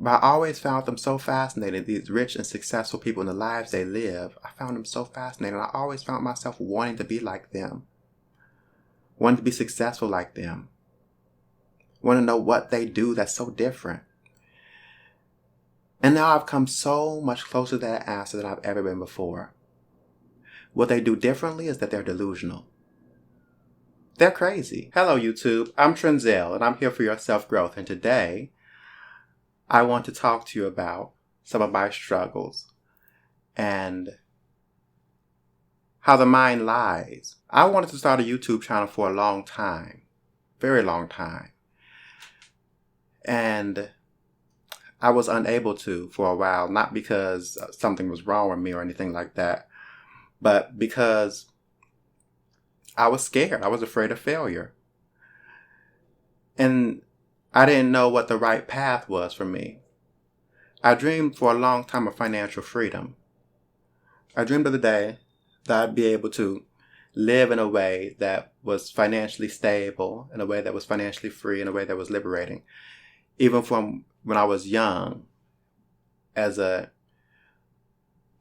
But I always found them so fascinating, these rich and successful people and the lives they live. I found them so fascinating. I always found myself wanting to be like them, wanting to be successful like them, wanting to know what they do that's so different. And now I've come so much closer to that answer than I've ever been before. What they do differently is that they're delusional. They're crazy. Hello, YouTube. I'm Trenzel, and I'm here for your self-growth. And today, I want to talk to you about some of my struggles and how the mind lies. I wanted to start a YouTube channel for a long time, very long time. And I was unable to for a while, not because something was wrong with me or anything like that, but because I was scared. I was afraid of failure. And I didn't know what the right path was for me. I dreamed for a long time of financial freedom. I dreamed of the day that I'd be able to live in a way that was financially stable, in a way that was financially free, in a way that was liberating. Even from when I was young, as a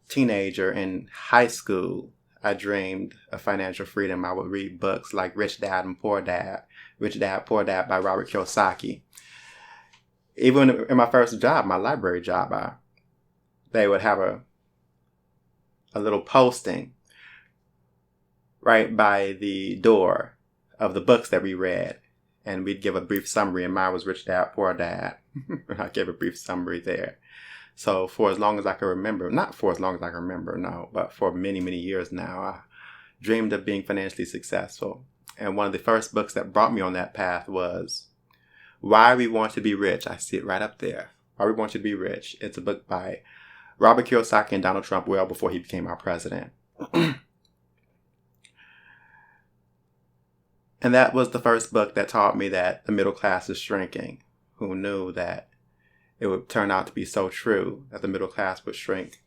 teenager in high school, I dreamed of financial freedom. I would read books like Rich Dad, Poor Dad by Robert Kiyosaki. Even in my first job, my library job, they would have a little posting right by the door of the books that we read. And we'd give a brief summary, and mine was Rich Dad, Poor Dad. I gave a brief summary there. So for as long as I can remember, not for as long as I can remember, no, but for many, many years now, I dreamed of being financially successful. And one of the first books that brought me on that path was Why We Want to Be Rich. I see it right up there. Why We Want to Be Rich. It's a book by Robert Kiyosaki and Donald Trump well before he became our president. And that was the first book that taught me that the middle class is shrinking. Who knew that it would turn out to be so true, that the middle class would shrink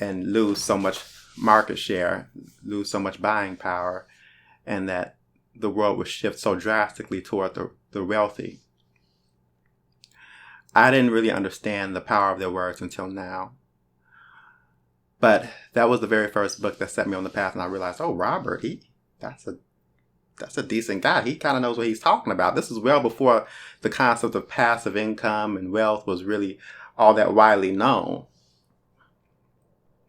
and lose so much market share, lose so much buying power, and that the world would shift so drastically toward the wealthy. I didn't really understand the power of their words until now. But that was the very first book that set me on the path, and I realized, oh, Robert, that's a decent guy. He kind of knows what he's talking about. This is well before the concept of passive income and wealth was really all that widely known.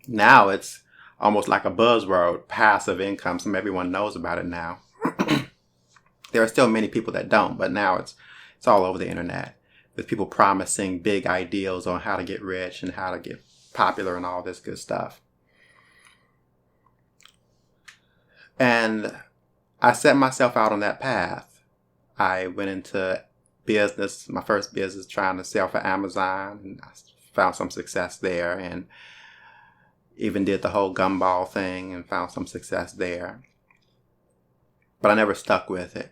Now it's almost like a buzzword, passive income. So everyone knows about it now. There are still many people that don't, but now it's all over the internet with people promising big ideals on how to get rich and how to get popular and all this good stuff. And I set myself out on that path. I went into business, my first business, trying to sell for Amazon, and I found some success there, and even did the whole gumball thing and found some success there. But I never stuck with it.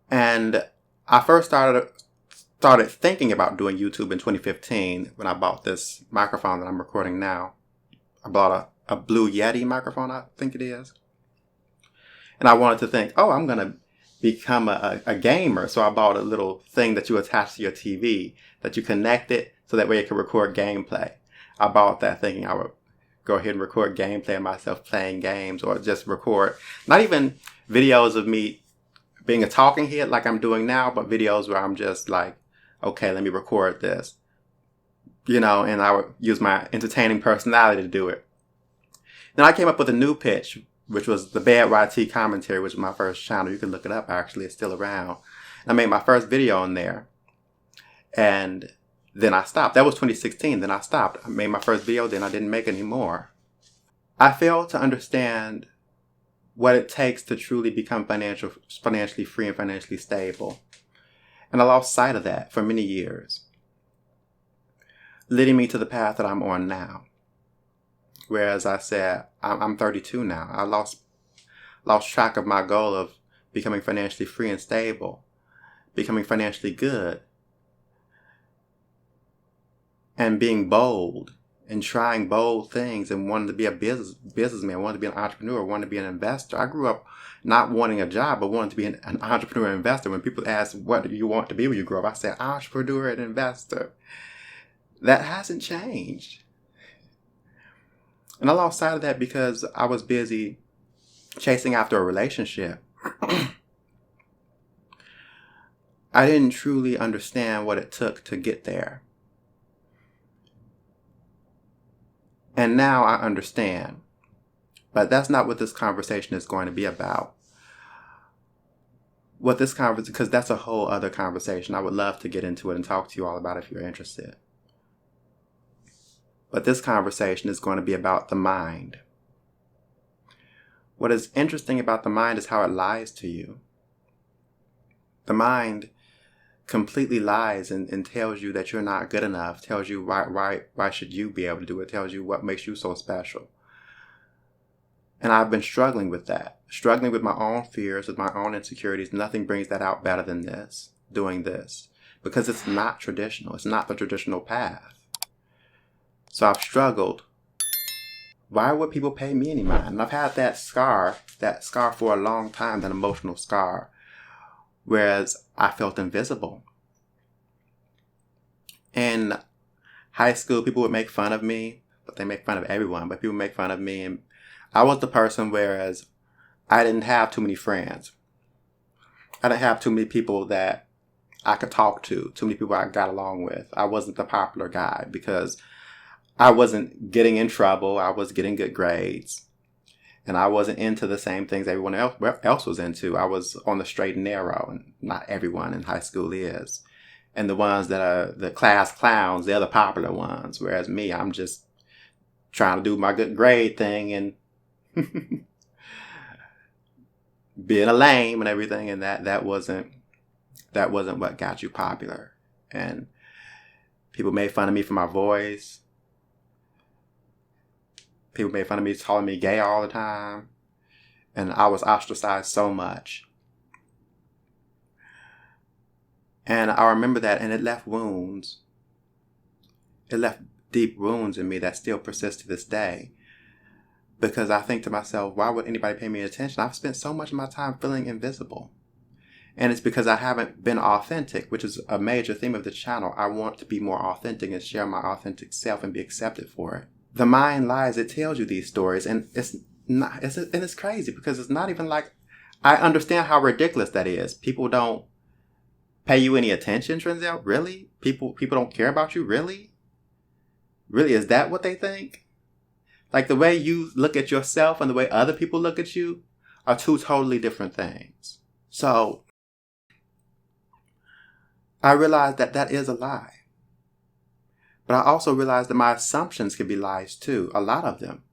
And I first started thinking about doing YouTube in 2015 when I bought this microphone that I'm recording now. I bought a Blue Yeti microphone, I think it is. And I wanted to think, oh, I'm going to become a gamer. So I bought a little thing that you attach to your TV that you connect it so that way it can record gameplay. I bought that thinking I would go ahead and record gameplay of myself playing games, or just record not even videos of me being a talking head like I'm doing now, but videos where I'm just like, okay, let me record this. And I would use my entertaining personality to do it. Then I came up with a new pitch, which was the Bad YT Commentary, which was my first channel. You can look it up, actually. It's still around. I made my first video on there. And then I stopped. That was 2016. Then I stopped. I made my first video, then I didn't make any more. I failed to understand what it takes to truly become financially free and financially stable. And I lost sight of that for many years, leading me to the path that I'm on now. Whereas I said, I'm 32 now. I lost track of my goal of becoming financially free and stable, becoming financially good, and being bold and trying bold things and wanting to be a businessman, wanting to be an entrepreneur, wanting to be an investor. I grew up not wanting a job, but wanting to be an entrepreneur and investor. When people ask, what do you want to be when you grow up? I say entrepreneur and investor. That hasn't changed. And I lost sight of that because I was busy chasing after a relationship. I didn't truly understand what it took to get there. And now I understand. But that's not what this conversation is going to be about. Because that's a whole other conversation. I would love to get into it and talk to you all about it if you're interested. But this conversation is going to be about the mind. What is interesting about the mind is how it lies to you. The mind completely lies and tells you that you're not good enough, tells you why should you be able to do it, tells you what makes you so special. And I've been struggling with that, struggling with my own fears, with my own insecurities. Nothing brings that out better than doing this, because it's not traditional. It's not the traditional path. So I've struggled. Why would people pay me any mind? And I've had that scar for a long time, that emotional scar. Whereas I felt invisible. In high school, people would make fun of me, but they make fun of everyone, but people make fun of me. And I was the person, whereas I didn't have too many friends. I didn't have too many people that I could talk to, too many people I got along with. I wasn't the popular guy because I wasn't getting in trouble. I was getting good grades. And I wasn't into the same things everyone else was into. I was on the straight and narrow, and not everyone in high school is. And the ones that are the class clowns, they're the popular ones. Whereas me, I'm just trying to do my good grade thing and being a lame and everything. And that wasn't what got you popular. And people made fun of me for my voice. People made fun of me, calling me gay all the time. And I was ostracized so much. And I remember that, and it left wounds. It left deep wounds in me that still persist to this day. Because I think to myself, why would anybody pay me attention? I've spent so much of my time feeling invisible. And it's because I haven't been authentic, which is a major theme of the channel. I want to be more authentic and share my authentic self and be accepted for it. The mind lies. It tells you these stories, and it's crazy because it's not even like, I understand how ridiculous that is. People don't pay you any attention, Trenzel? Really? People don't care about you? Really? Really? Is that what they think? Like, the way you look at yourself and the way other people look at you are two totally different things. So I realized that is a lie. But I also realized that my assumptions could be lies too, a lot of them.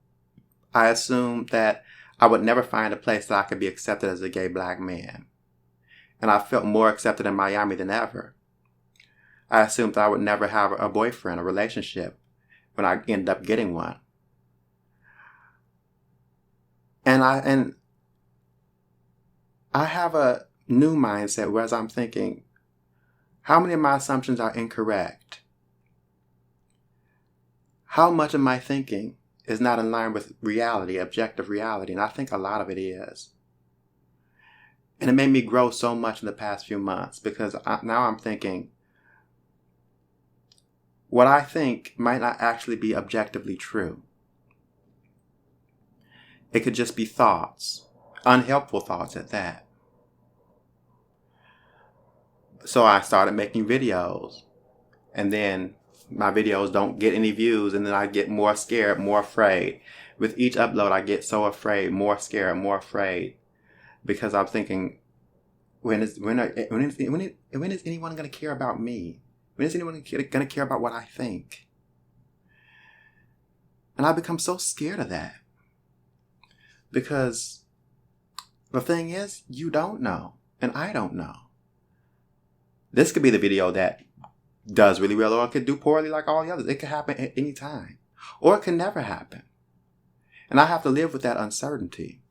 I assumed that I would never find a place that I could be accepted as a gay black man. And I felt more accepted in Miami than ever. I assumed that I would never have a boyfriend, a relationship, when I ended up getting one. And I have a new mindset, whereas I'm thinking, how many of my assumptions are incorrect? How much of my thinking is not in line with reality, objective reality? And I think a lot of it is. And it made me grow so much in the past few months because now I'm thinking, what I think might not actually be objectively true. It could just be thoughts, unhelpful thoughts at that. So I started making videos, and then my videos don't get any views, and then I get more scared, more afraid. With each upload, I get so afraid, more scared, more afraid, because I'm thinking, when is anyone going to care about me? When is anyone going to care about what I think? And I become so scared of that, because the thing is, you don't know, and I don't know. This could be the video that does really well, or it could do poorly like all the others. It could happen at any time, or it can never happen. And I have to live with that uncertainty.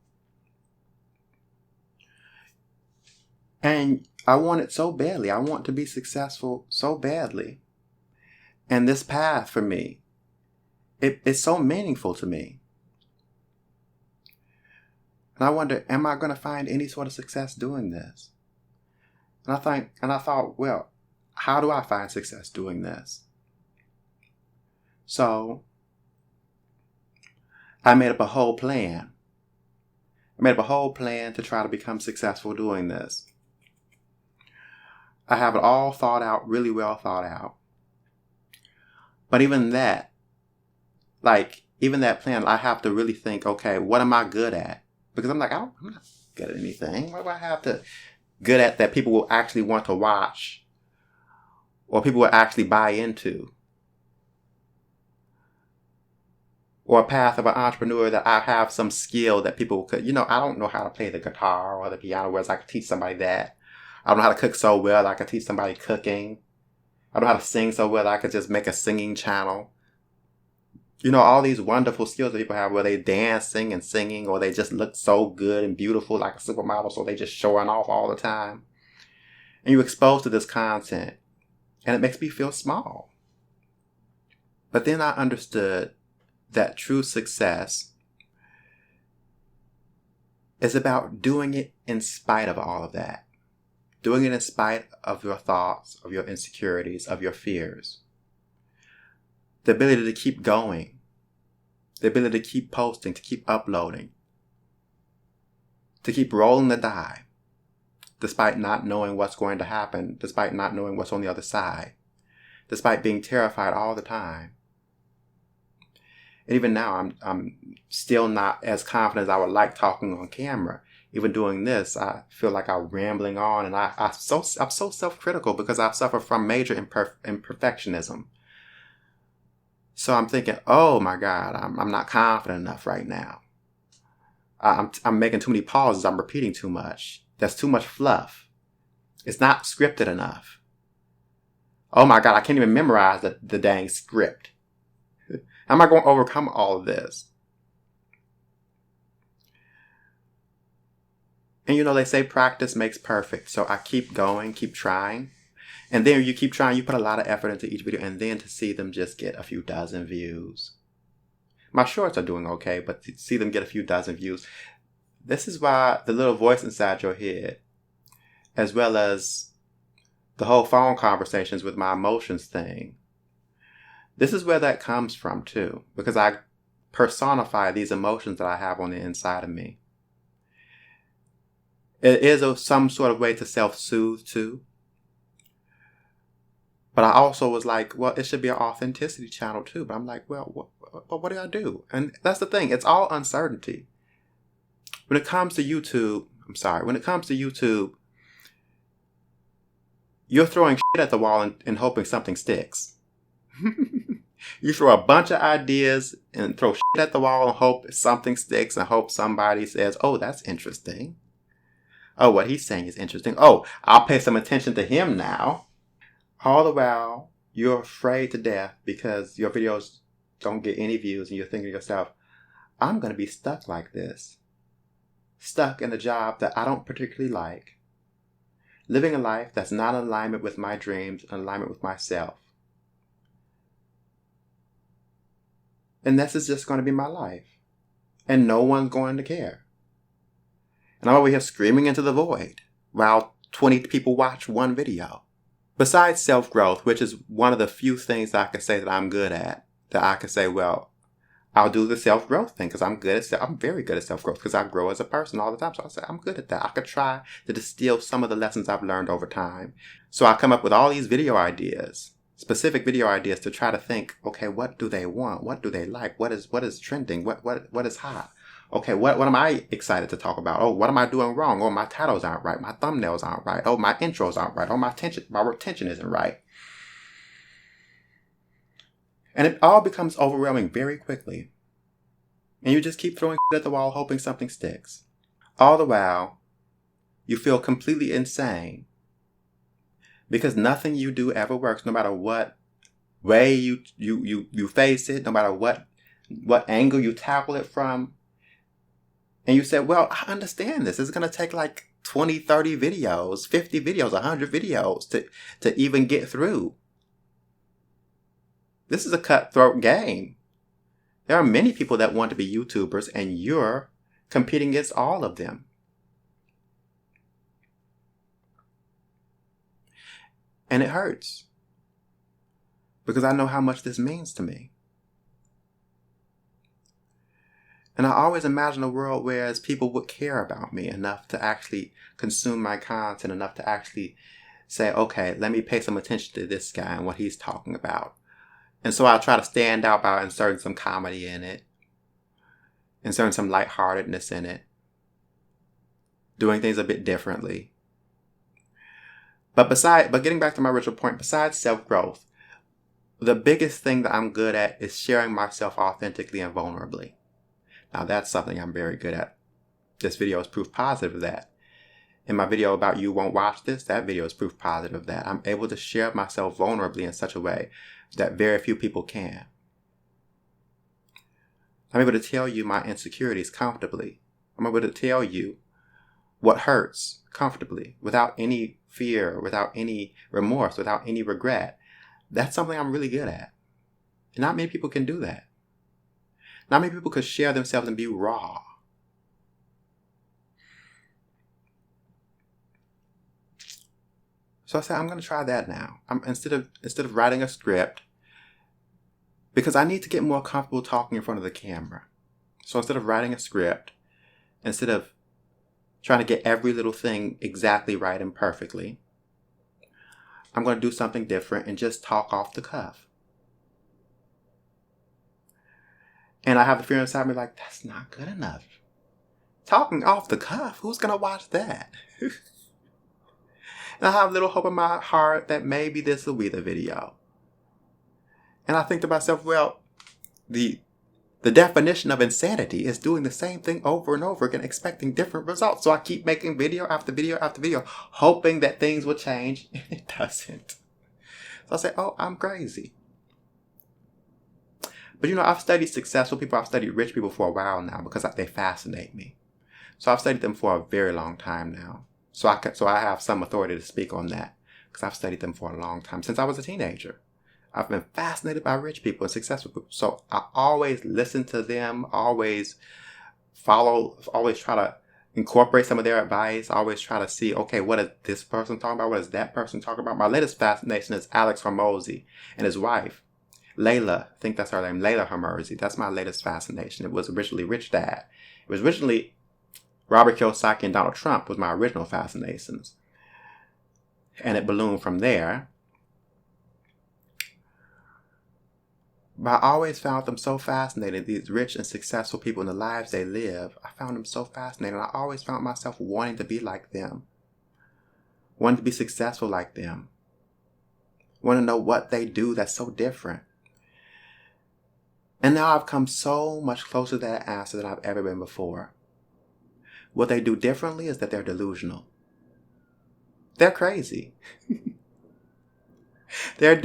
And I want it so badly. I want to be successful so badly. And this path for me it's so meaningful to me. And I wonder, am I going to find any sort of success doing this? And I thought, well, how do I find success doing this? So I made up a whole plan. I made up a whole plan to try to become successful doing this. I have it all thought out, really well thought out. But even that plan, I have to really think, okay, what am I good at? Because I'm not good at anything. What do I have to good at that people will actually want to watch or people will actually buy into? Or a path of an entrepreneur that I have some skill that people could, I don't know how to play the guitar or the piano, whereas I could teach somebody that. I don't know how to cook so well I could teach somebody cooking. I don't know how to sing so well I could just make a singing channel. All these wonderful skills that people have where they dancing and singing, or they just look so good and beautiful like a supermodel, so they just showing off all the time. And you're exposed to this content, and it makes me feel small. But then I understood that true success is about doing it in spite of all of that. Doing it in spite of your thoughts, of your insecurities, of your fears. The ability to keep going. The ability to keep posting, to keep uploading. To keep rolling the die. Despite not knowing what's going to happen. Despite not knowing what's on the other side. Despite being terrified all the time. And even now, I'm still not as confident as I would like talking on camera. Even doing this, I feel like I'm rambling on, and I'm so self-critical because I suffer from major imperfectionism. So I'm thinking, oh my God, I'm not confident enough right now. I'm making too many pauses. I'm repeating too much. There's too much fluff. It's not scripted enough. Oh my God, I can't even memorize the dang script. How am I going to overcome all of this? And they say practice makes perfect. So I keep going, keep trying. And then you keep trying, you put a lot of effort into each video, and then to see them just get a few dozen views. My shorts are doing okay, but to see them get a few dozen views, this is why the little voice inside your head, as well as the whole phone conversations with my emotions thing, this is where that comes from too, because I personify these emotions that I have on the inside of me. It is some sort of way to self-soothe too. But I also was like, well, it should be an authenticity channel too. But I'm like, well, what do I do? And that's the thing. It's all uncertainty. When it comes to YouTube, you're throwing shit at the wall and hoping something sticks. You throw a bunch of ideas and throw shit at the wall and hope something sticks and hope somebody says, oh, that's interesting. Oh, what he's saying is interesting. Oh, I'll pay some attention to him now. All the while, you're afraid to death because your videos don't get any views and you're thinking to yourself, I'm going to be stuck like this. Stuck in a job that I don't particularly like. Living a life that's not in alignment with my dreams and alignment with myself. And this is just going to be my life. And no one's going to care. And I'm over here screaming into the void while 20 people watch one video. Besides self-growth, which is one of the few things that I can say that I'm good at, that I can say, well, I'll do the self-growth thing because I'm very good at self-growth because I grow as a person all the time. So I say, I'm good at that. I could try to distill some of the lessons I've learned over time. So I come up with all these video ideas, specific video ideas to try to think, okay, what do they want? What do they like? What is trending? What is hot? Okay, what am I excited to talk about? Oh, what am I doing wrong? Oh, my titles aren't right. My thumbnails aren't right. Oh, my intros aren't right. Oh, my retention isn't right. And it all becomes overwhelming very quickly. And you just keep throwing at the wall hoping something sticks. All the while, you feel completely insane. Because nothing you do ever works, no matter what way you face it, no matter what angle you tackle it from. And you said, well, I understand this. It's going to take like 20, 30 videos, 50 videos, 100 videos to even get through. This is a cutthroat game. There are many people that want to be YouTubers, and you're competing against all of them. And it hurts, because I know how much this means to me. And I always imagine a world where people would care about me enough to actually consume my content, enough to actually say, okay, let me pay some attention to this guy and what he's talking about. And so I'll try to stand out by inserting some comedy in it, inserting some lightheartedness in it, doing things a bit differently. But getting back to my original point, besides self-growth, the biggest thing that I'm good at is sharing myself authentically and vulnerably. Now that's something I'm very good at. This video is proof positive of that. In my video about You Won't Watch This, that video is proof positive of that. I'm able to share myself vulnerably in such a way that very few people can. I'm able to tell you my insecurities comfortably. I'm able to tell you what hurts comfortably, without any fear, without any remorse, without any regret. That's something I'm really good at. And not many people can do that. Not many people could share themselves and be raw. So I said, I'm going to try that now. Instead of writing a script, because I need to get more comfortable talking in front of the camera. So instead of writing a script, instead of trying to get every little thing exactly right and perfectly, I'm going to do something different and just talk off the cuff. And I have the fear inside me like, that's not good enough. Talking off the cuff, who's going to watch that? And I have a little hope in my heart that maybe this will be the video. And I think to myself, well, the definition of insanity is doing the same thing over and over again, expecting different results. So I keep making video after video after video, hoping that things will change. And it doesn't. So I say, oh, I'm crazy. But I've studied successful people, I've studied rich people for a while now because they fascinate me. So I've studied them for a very long time now. So I have some authority to speak on that because I've studied them for a long time, since I was a teenager. I've been fascinated by rich people and successful people. So I always listen to them, always try to incorporate some of their advice, always try to see, okay, what is this person talking about? What is that person talking about? My latest fascination is Alex Hormozi and his wife. Layla, I think that's her name, Layla Hormozi. That's my latest fascination. It was originally Rich Dad. It was originally Robert Kiyosaki and Donald Trump was my original fascinations. And it ballooned from there. But I always found them so fascinating, these rich and successful people and the lives they live. I found them so fascinating. I always found myself wanting to be like them. Wanting to be successful like them. Wanting to know what they do that's so different. And now I've come so much closer to that answer than I've ever been before. What they do differently is that they're delusional. They're crazy. They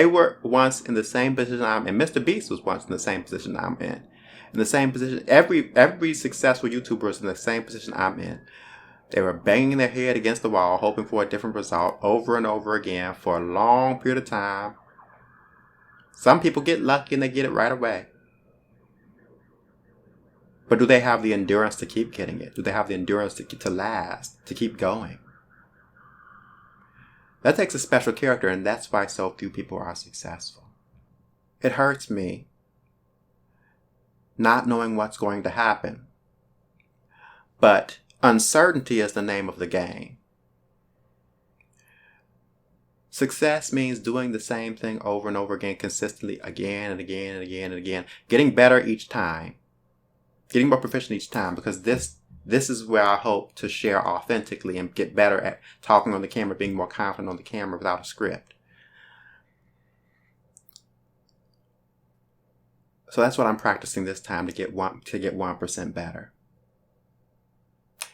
were once in the same position I'm in. Mr. Beast was once in the same position I'm in. In the same position, every successful YouTuber is in the same position I'm in. They were banging their head against the wall, hoping for a different result over and over again for a long period of time. Some people get lucky and they get it right away. But do they have the endurance to keep getting it? Do they have the endurance to last, to keep going? That takes a special character, and that's why so few people are successful. It hurts me not knowing what's going to happen. But uncertainty is the name of the game. Success means doing the same thing over and over again, consistently, again and again and again and again. Getting better each time. Getting more proficient each time, because this is where I hope to share authentically and get better at talking on the camera, being more confident on the camera without a script. So that's what I'm practicing this time to get 1% better.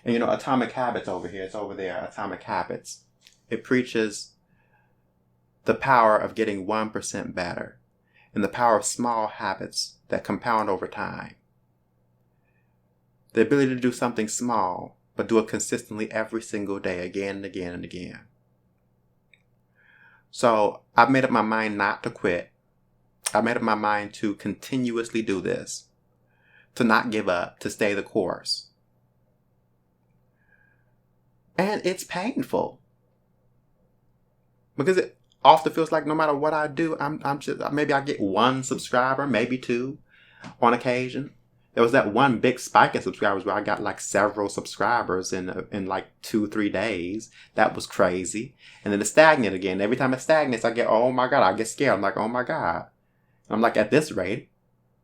And Atomic Habits over here, it's over there, Atomic Habits. It preaches the power of getting 1% better and the power of small habits that compound over time. The ability to do something small, but do it consistently every single day, again and again and again. So I've made up my mind not to quit. I made up my mind to continuously do this, to not give up, to stay the course. And it's painful because it often feels like no matter what I do, I'm just, maybe I get 1 subscriber, maybe 2 on occasion. There was that one big spike in subscribers where I got like several subscribers in like 2-3 days. That was crazy. And then it's stagnant again. Every time it stagnates, I get, oh my God, I get scared. I'm like, oh my God. I'm like, at this rate,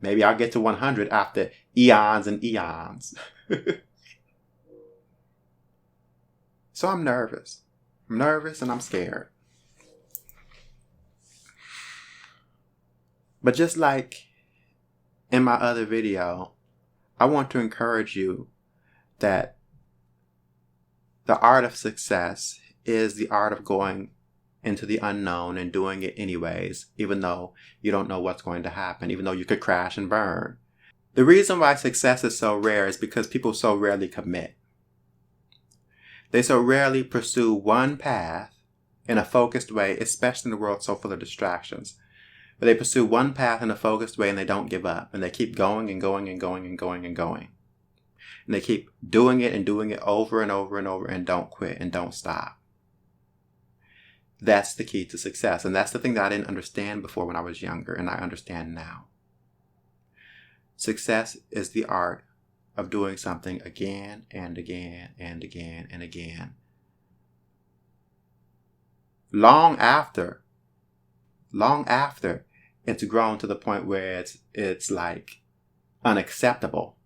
maybe I'll get to 100 after eons and eons. So I'm nervous. I'm nervous and I'm scared. But just like in my other video, I want to encourage you that the art of success is the art of going into the unknown and doing it anyways, even though you don't know what's going to happen, even though you could crash and burn. The reason why success is so rare is because people so rarely commit. They so rarely pursue one path in a focused way, especially in a world so full of distractions. But they pursue one path in a focused way and they don't give up. And they keep going and going and going and going and going. And they keep doing it and doing it over and over and over and don't quit and don't stop. That's the key to success. And that's the thing that I didn't understand before when I was younger, and I understand now. Success is the art of doing something again and again and again and again. Long after it's grown to the point where it's like unacceptable.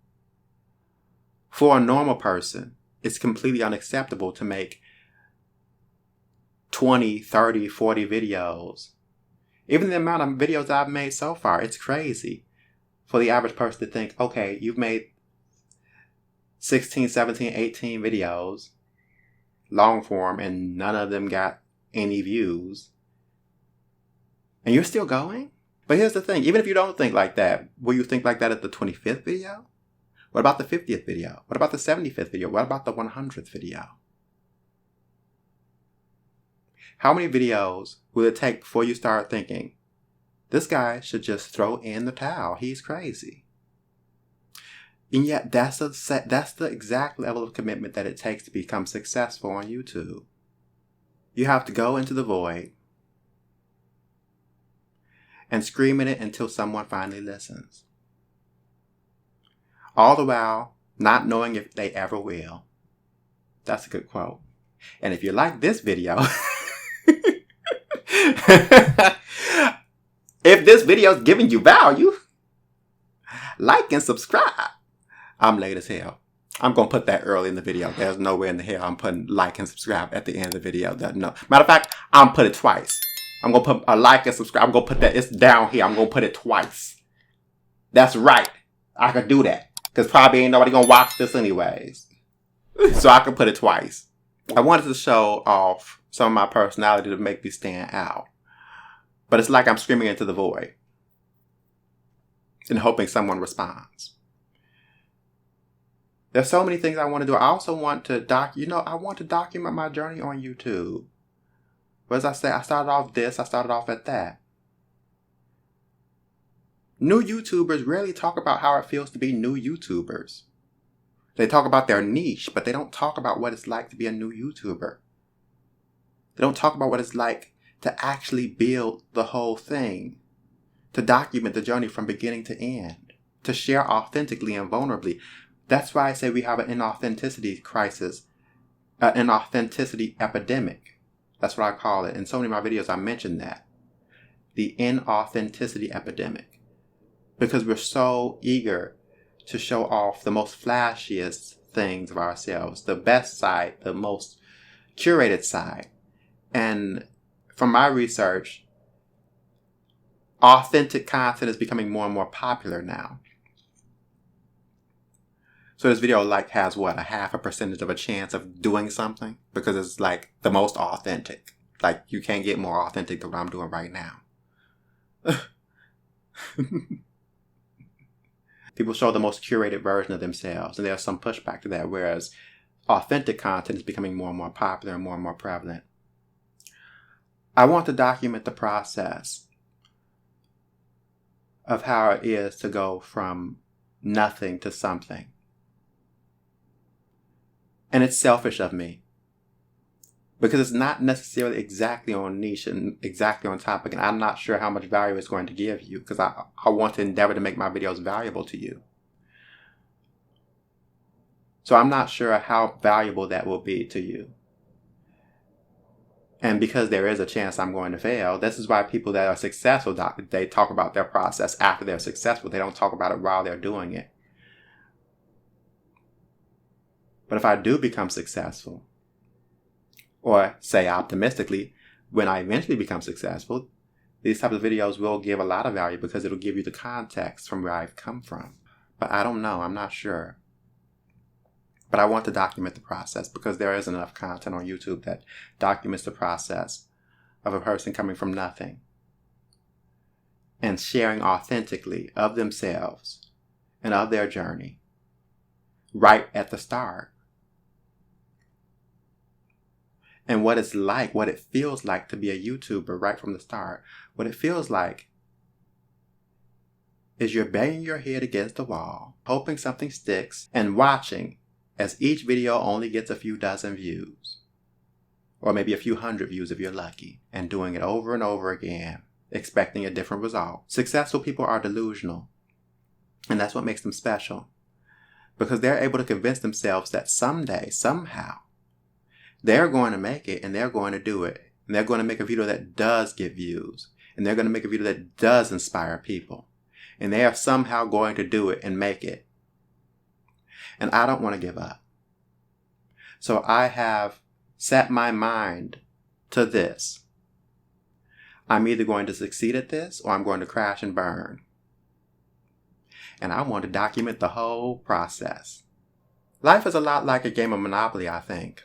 For a normal person, it's completely unacceptable to make 20, 30, 40 videos. Even the amount of videos I've made so far, it's crazy for the average person to think, okay, you've made 16, 17, 18 videos, long form, and none of them got any views. And you're still going? But here's the thing, even if you don't think like that, will you think like that at the 25th video? What about the 50th video? What about the 75th video? What about the 100th video? How many videos will it take before you start thinking, this guy should just throw in the towel, he's crazy? And yet that's the exact level of commitment that it takes to become successful on YouTube. You have to go into the void and scream in it until someone finally listens. All the while, not knowing if they ever will. That's a good quote. And if you like this video, if this video is giving you value, like and subscribe. I'm late as hell. I'm going to put that early in the video. There's nowhere in the hell I'm putting like and subscribe at the end of the video. No. Matter of fact, I'm put it twice. I'm going to put a like and subscribe. I'm going to put that. It's down here. I'm going to put it twice. That's right. I could do that. Because probably ain't nobody going to watch this anyways. So I can put it twice. I wanted to show off some of my personality to make me stand out. But it's like I'm screaming into the void and hoping someone responds. There's so many things I want to do. I also want to I want to document my journey on YouTube. But as I say, I started off this, I started off at that. New YouTubers rarely talk about how it feels to be new YouTubers. They talk about their niche, but they don't talk about what it's like to be a new YouTuber. They don't talk about what it's like to actually build the whole thing, to document the journey from beginning to end, to share authentically and vulnerably. That's why I say we have an inauthenticity crisis, an inauthenticity epidemic. That's what I call it. In so many of my videos, I mention that. The inauthenticity epidemic. Because we're so eager to show off the most flashiest things of ourselves, the best side, the most curated side. And from my research, authentic content is becoming more and more popular now. So this video has what, a 0.5% of a chance of doing something? Because it's like the most authentic. Like you can't get more authentic than what I'm doing right now. People show the most curated version of themselves, and there's some pushback to that, whereas authentic content is becoming more and more popular and more prevalent. I want to document the process of how it is to go from nothing to something. And it's selfish of me, because it's not necessarily exactly on niche and exactly on topic, and I'm not sure how much value it's going to give you, because I want to endeavor to make my videos valuable to you. So I'm not sure how valuable that will be to you. And because there is a chance I'm going to fail, this is why people that are successful, they talk about their process after they're successful. They don't talk about it while they're doing it. But if I do become successful, or say optimistically, when I eventually become successful, these types of videos will give a lot of value because it'll give you the context from where I've come from. But I don't know. I'm not sure. But I want to document the process because there isn't enough content on YouTube that documents the process of a person coming from nothing and sharing authentically of themselves and of their journey right at the start. And what it's like, what it feels like to be a YouTuber right from the start. What it feels like is you're banging your head against the wall, hoping something sticks, and watching as each video only gets a few dozen views. Or maybe a few hundred views if you're lucky, and doing it over and over again, expecting a different result. Successful people are delusional, and that's what makes them special. Because they're able to convince themselves that someday, somehow, they're going to make it, and they're going to do it. And they're going to make a video that does get views. And they're going to make a video that does inspire people. And they are somehow going to do it and make it. And I don't want to give up. So I have set my mind to this. I'm either going to succeed at this or I'm going to crash and burn. And I want to document the whole process. Life is a lot like a game of Monopoly, I think.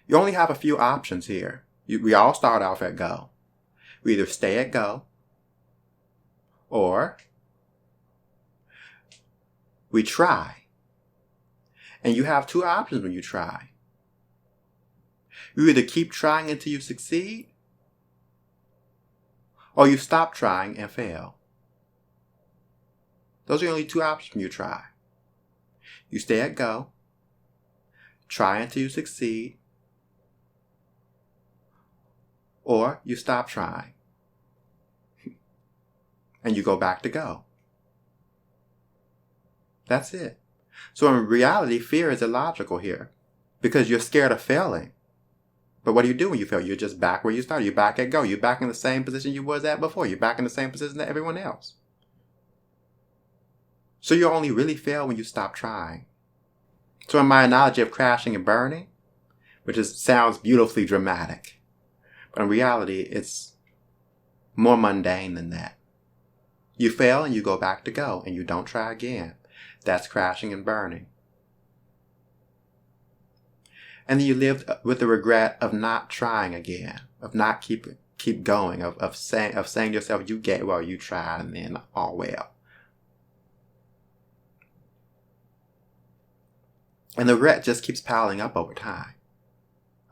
You only have a few options here. We all start off at go. We either stay at go, or we try. And you have two options when you try. You either keep trying until you succeed, or you stop trying and fail. Those are only two options when you try. You stay at go, try until you succeed, or you stop trying and you go back to go. That's it. So in reality, fear is illogical here because you're scared of failing. But what do you do when you fail? You're just back where you started. You're back at go. You're back in the same position you was at before. You're back in the same position that everyone else. So you only really fail when you stop trying. So in my analogy of crashing and burning, which sounds beautifully dramatic, but in reality, it's more mundane than that. You fail and you go back to go and you don't try again. That's crashing and burning. And then you live with the regret of not trying again, of not keep going, of saying to yourself, you tried and then all well. And the regret just keeps piling up over time.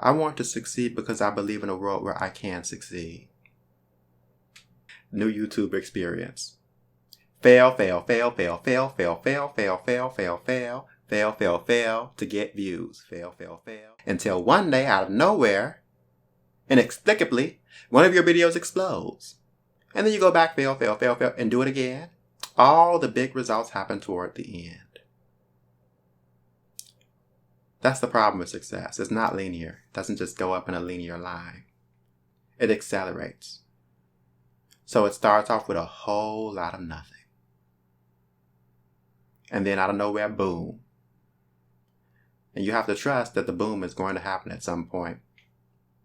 I want to succeed because I believe in a world where I can succeed. New YouTube experience. Fail, fail, fail, fail, fail, fail, fail, fail, fail, fail, fail, fail, fail, fail to get views. Fail, fail, fail. Until one day, out of nowhere, inexplicably, one of your videos explodes. And then you go back, fail, fail, fail, fail, and do it again. All the big results happen toward the end. That's the problem with success. It's not linear. It doesn't just go up in a linear line. It accelerates. So it starts off with a whole lot of nothing. And then out of nowhere, boom. And you have to trust that the boom is going to happen at some point.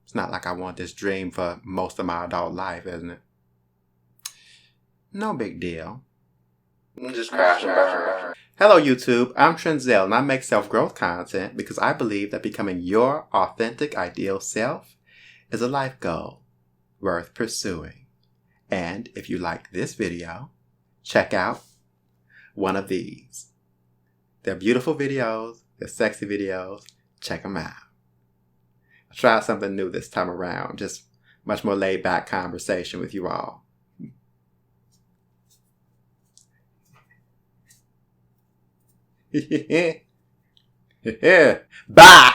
It's not like I want this dream for most of my adult life, isn't it? No big deal. Just crash and burn. Hello YouTube, I'm Trenzel and I make self-growth content because I believe that becoming your authentic ideal self is a life goal worth pursuing. And if you like this video, check out one of these. They're beautiful videos, they're sexy videos, check them out. I tried something new this time around, just much more laid back conversation with you all. Bye.